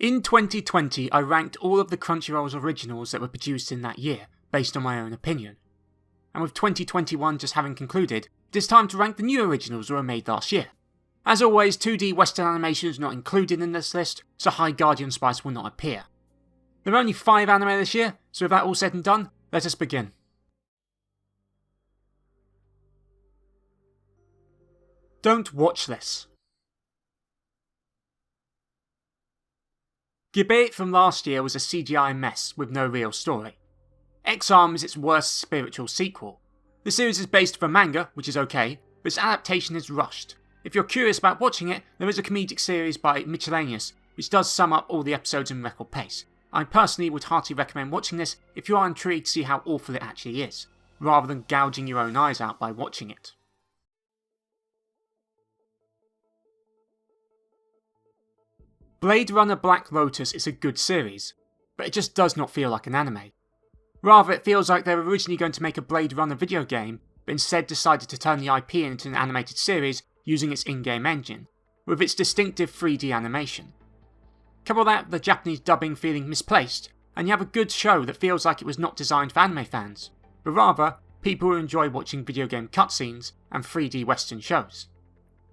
In 2020, I ranked all of the Crunchyroll's originals that were produced in that year, based on my own opinion. And with 2021 just having concluded, it is time to rank the new originals that were made last year. As always, 2D Western animation is not included in this list, so High Guardian Spice will not appear. There are only 5 anime this year, so with that all said and done, let us begin. Don't watch this. Gebate from last year was a CGI mess with no real story. ExArm is its worst spiritual sequel. The series is based off a manga, which is okay, but its adaptation is rushed. If you're curious about watching it, there is a comedic series by Miscellaneous, which does sum up all the episodes in record pace. I personally would heartily recommend watching this if you are intrigued to see how awful it actually is, rather than gouging your own eyes out by watching it. Blade Runner Black Lotus is a good series, but it just does not feel like an anime. Rather, it feels like they were originally going to make a Blade Runner video game, but instead decided to turn the IP into an animated series using its in-game engine, with its distinctive 3D animation. Couple that with the Japanese dubbing feeling misplaced, and you have a good show that feels like it was not designed for anime fans, but rather people who enjoy watching video game cutscenes and 3D Western shows.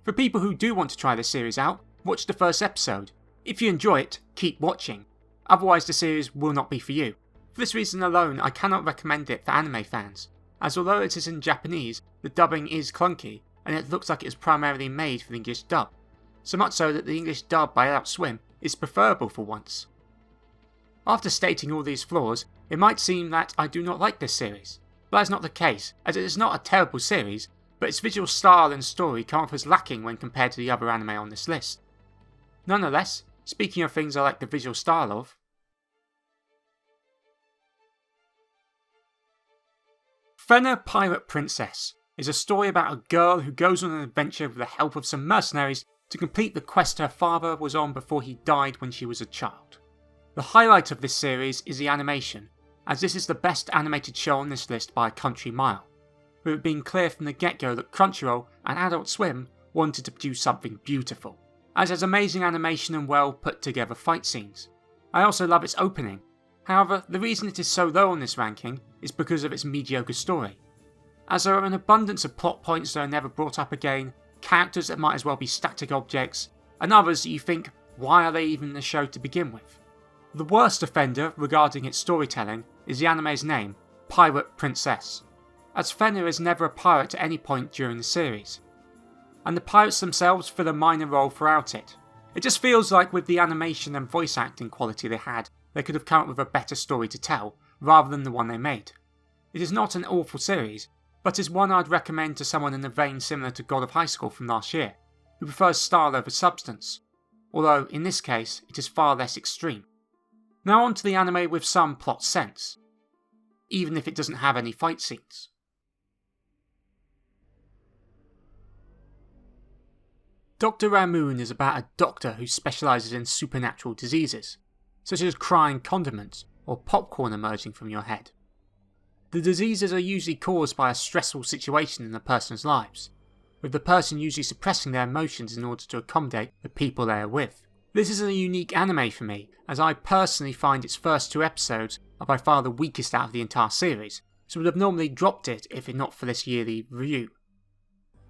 For people who do want to try this series out, watch the first episode. If you enjoy it, keep watching, otherwise the series will not be for you. For this reason alone, I cannot recommend it for anime fans, as although it is in Japanese, the dubbing is clunky, and it looks like it was primarily made for the English dub. So much so that the English dub by Adult Swim is preferable for once. After stating all these flaws, it might seem that I do not like this series, but that is not the case, as it is not a terrible series, but its visual style and story come off as lacking when compared to the other anime on this list. Nonetheless, speaking of things I like the visual style of, Fenner Pirate Princess is a story about a girl who goes on an adventure with the help of some mercenaries to complete the quest her father was on before he died when she was a child. The highlight of this series is the animation, as this is the best animated show on this list by a country mile, with it being clear from the get-go that Crunchyroll and Adult Swim wanted to produce something beautiful, as it has amazing animation and well put together fight scenes. I also love its opening. However, the reason it is so low on this ranking is because of its mediocre story, as there are an abundance of plot points that are never brought up again, characters that might as well be static objects, and others that you think, why are they even in the show to begin with? The worst offender regarding its storytelling is the anime's name, Pirate Princess, as Fenner is never a pirate at any point during the series, and the pirates themselves fill a minor role throughout it. It just feels like with the animation and voice acting quality they had, they could have come up with a better story to tell, rather than the one they made. It is not an awful series, but is one I'd recommend to someone in a vein similar to God of High School from last year, who prefers style over substance, although in this case it is far less extreme. Now on to the anime with some plot sense, even if it doesn't have any fight scenes. Dr. Ramoon is about a doctor who specialises in supernatural diseases, such as crying condiments or popcorn emerging from your head. The diseases are usually caused by a stressful situation in a person's lives, with the person usually suppressing their emotions in order to accommodate the people they are with. This is a unique anime for me, as I personally find its first 2 episodes are by far the weakest out of the entire series, so would have normally dropped it if it not for this yearly review,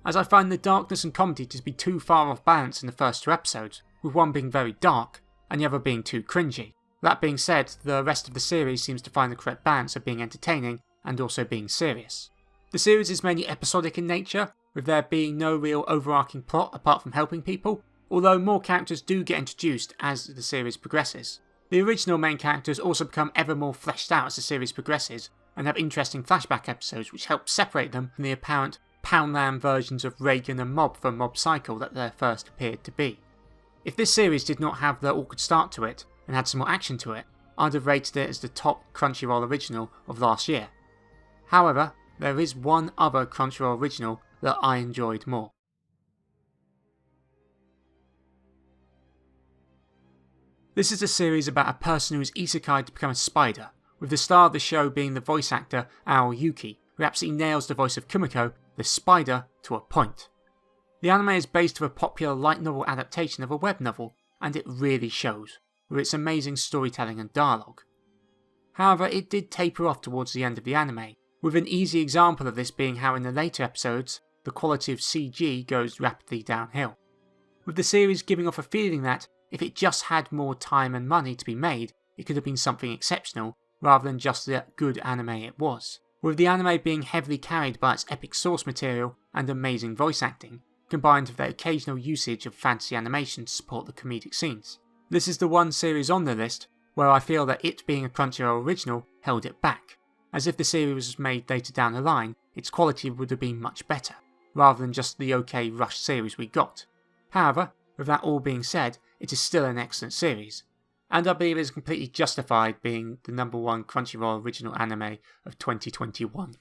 as I find the darkness and comedy to be too far off balance in the first 2 episodes, with one being very dark and the other being too cringy. That being said, the rest of the series seems to find the correct balance of being entertaining and also being serious. The series is mainly episodic in nature, with there being no real overarching plot apart from helping people, although more characters do get introduced as the series progresses. The original main characters also become ever more fleshed out as the series progresses, and have interesting flashback episodes which help separate them from the apparent Poundland versions of Reagan and Mob from Mob Psycho that they first appeared to be. If this series did not have the awkward start to it, and had some more action to it, I'd have rated it as the top Crunchyroll original of last year. However, there is one other Crunchyroll original that I enjoyed more. This is a series about a person who is isekai'd to become a spider, with the star of the show being the voice actor Ao Yuki, who absolutely nails the voice of Kumiko, the spider, to a point. The anime is based on a popular light novel adaptation of a web novel, and it really shows. with its amazing storytelling and dialogue. However, it did taper off towards the end of the anime, with an easy example of this being how in the later episodes, the quality of CG goes rapidly downhill, with the series giving off a feeling that if it just had more time and money to be made, it could have been something exceptional rather than just the good anime it was, with the anime being heavily carried by its epic source material and amazing voice acting, combined with the occasional usage of fantasy animation to support the comedic scenes. This is the one series on the list where I feel that it being a Crunchyroll original held it back, as if the series was made later down the line, its quality would have been much better, rather than just the okay rushed series we got. However, with that all being said, it is still an excellent series, and I believe it is completely justified being the #1 Crunchyroll original anime of 2021.